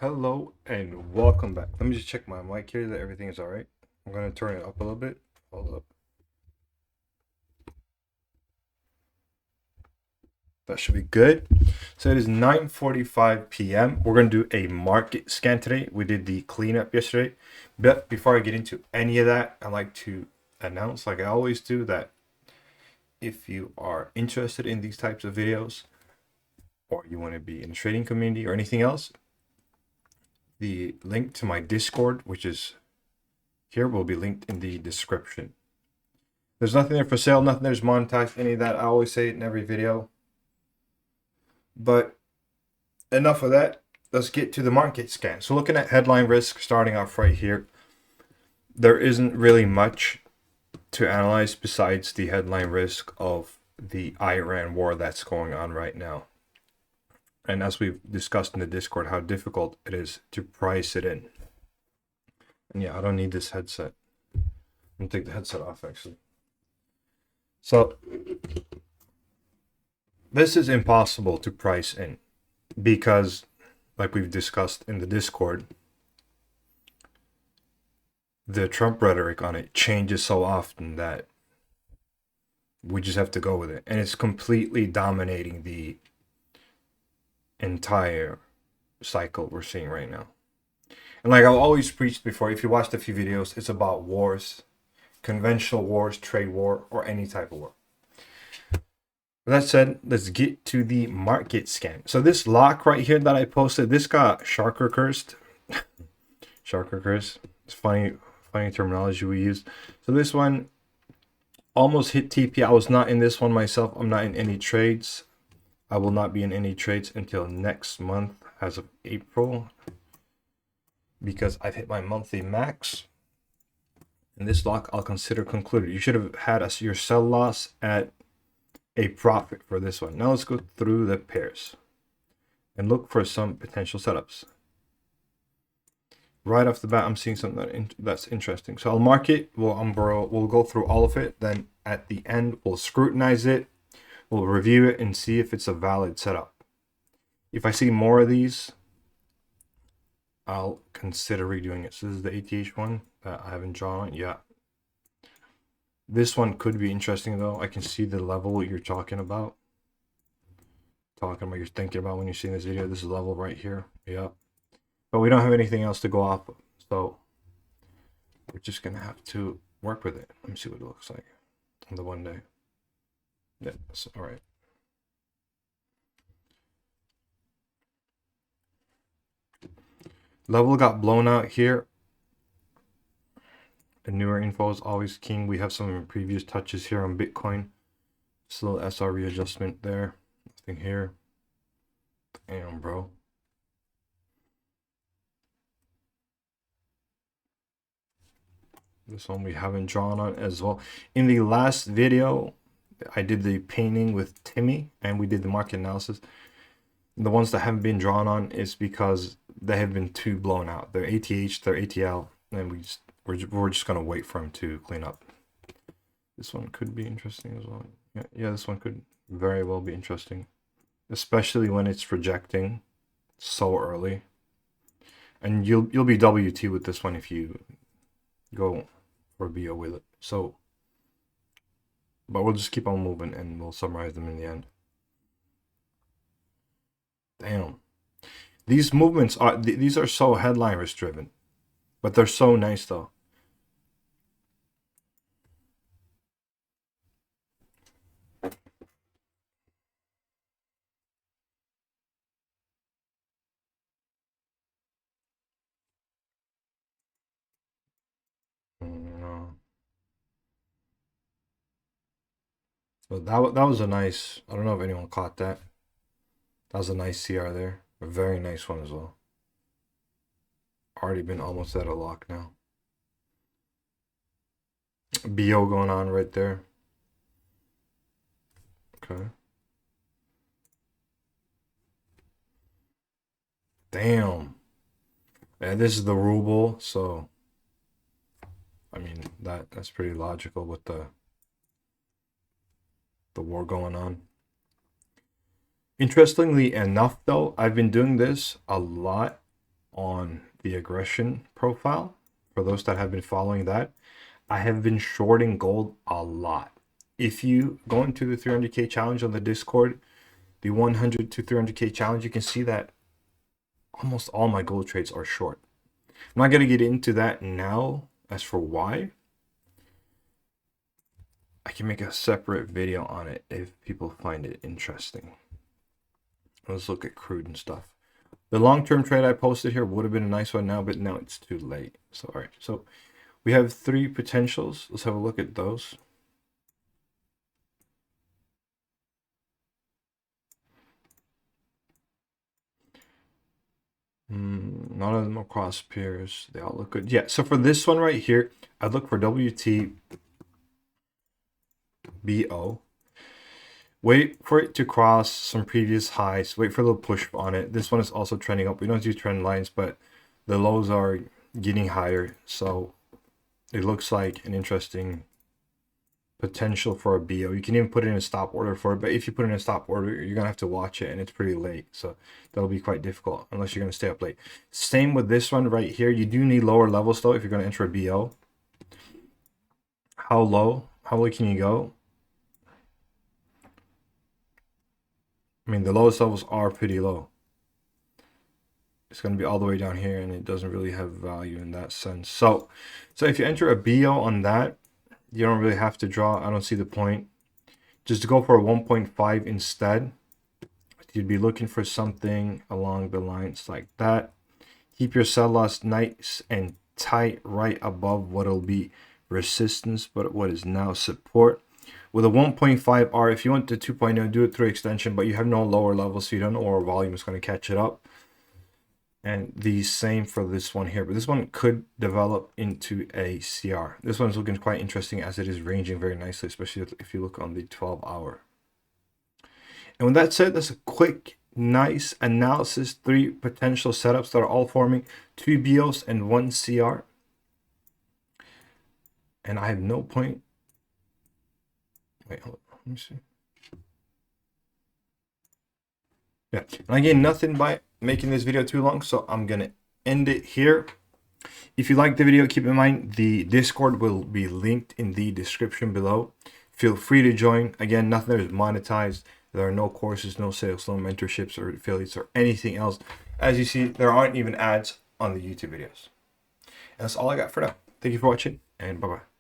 Hello and welcome back. Let me just check my mic here that everything is all right. I'm going to turn it up a little bit. Hold up. That should be good. So it is 9:45 p.m. We're going to do a market scan today. We did the cleanup yesterday. But before I get into any of that, I like to announce, like I always do, that if you are interested in these types of videos or you want to be in the trading community or anything else, the link to my Discord, which is here, will be linked in the description. There's nothing there for sale, nothing there's monetized, any of that. I always say it in every video. But enough of that. Let's get to the market scan. So looking at headline risk, starting off right here, there isn't really much to analyze besides the headline risk of the Iran war that's going on right now. And as we've discussed in the Discord, how difficult it is to price it in. And yeah, I don't need this headset. I'm gonna take the headset off actually. So this is impossible to price in because, like we've discussed in the Discord, the Trump rhetoric on it changes so often that we just have to go with it. And it's completely dominating the entire cycle we're seeing right now. And like I've always preached before, if you watched a few videos, it's about wars, conventional wars, trade war, or any type of war. With that said, let's get to the market scan. So this lock right here that I posted, this got Sharker cursed. Sharker curse. It's funny terminology we use. So this one almost hit TP. I was not in this one myself. I'm not in any trades. I will not be in any trades until next month as of April because I've hit my monthly max. And this lock I'll consider concluded. You should have had your sell loss at a profit for this one. Now let's go through the pairs and look for some potential setups. Right off the bat, I'm seeing something that's interesting. So I'll mark it. We'll go through all of it. Then at the end, we'll scrutinize it. We'll review it and see if it's a valid setup. If I see more of these, I'll consider redoing it. So this is the ATH one that I haven't drawn on. Yeah. This one could be interesting though. I can see the level you're talking about. You're thinking about when you're seeing this video. This is level right here. Yeah. But we don't have anything else to go off of. So we're just gonna have to work with it. Let me see what it looks like on the 1 day. Yeah, that's all right. Level got blown out here. The newer info is always king. We have some previous touches here on Bitcoin. Still SR readjustment there. Nothing here. Damn, bro. This one we haven't drawn on as well. In the last video, I did the painting with Timmy and we did the market analysis. The ones that haven't been drawn on is because they have been too blown out. They're ATH, they're ATL, and we're just gonna wait for them to clean up. This one could be interesting as well. Yeah, this one could very well be interesting, especially when it's rejecting so early. And you'll be WT with this one if you go for BO with it. So, but we'll just keep on moving and we'll summarize them in the end. Damn. These movements these are so headline risk driven, but they're so nice though. No. So that was a nice. I don't know if anyone caught that. That was a nice CR there. A very nice one as well. Already been almost at a lock now. BO going on right there. Okay. Damn. Yeah, this is the ruble, so I mean that's pretty logical with the war going on. Interestingly enough though, I've been doing this a lot on the aggression profile. For those that have been following that, I have been shorting gold a lot. If you go into the 300K challenge on the Discord, the 100 to 300K challenge, you can see that almost all my gold trades are short. I'm not going to get into that now. As for why, I can make a separate video on it if people find it interesting. Let's look at crude and stuff. The long-term trade I posted here would have been a nice one now, but now it's too late. So, all right. So we have 3 potentials. Let's have a look at those. None of them are cross pairs. They all look good. Yeah, so for this one right here, I'd look for WTBO. Wait for it to cross some previous highs. Wait for a little push on it. This one is also trending up. We don't do trend lines, but the lows are getting higher. So it looks like an interesting potential for a BO. You can even put it in a stop order for it, but if you put in a stop order, you're gonna have to watch it, and it's pretty late, so that'll be quite difficult unless you're gonna stay up late. Same with this one right here. You do need lower levels though if you're gonna enter a BO. How low can you go? I mean, the lowest levels are pretty low. It's going to be all the way down here, and it doesn't really have value in that sense. So if you enter a BO on that, you don't really have to draw. I don't see the point. Just to go for a 1.5 instead, you'd be looking for something along the lines like that. Keep your sell loss nice and tight right above what'll be resistance, but what is now support. With a 1.5 R, if you want to 2.0, do it through extension, but you have no lower level, so you don't know where volume is going to catch it up. And the same for this one here, but this one could develop into a CR. This one's looking quite interesting as it is ranging very nicely, especially if you look on the 12-hour. And with that said, that's a quick, nice analysis. 3 potential setups that are all forming 2 BOs and 1 CR. And I have no point. Wait, hold on, let me see. Yeah, and I gain nothing by making this video too long, so I'm gonna end it here. If you like the video, keep in mind the Discord will be linked in the description below. Feel free to join. Again, nothing there is monetized. There are no courses, no sales, no mentorships or affiliates or anything else. As you see, there aren't even ads on the YouTube videos. And that's all I got for now. Thank you for watching, and bye-bye.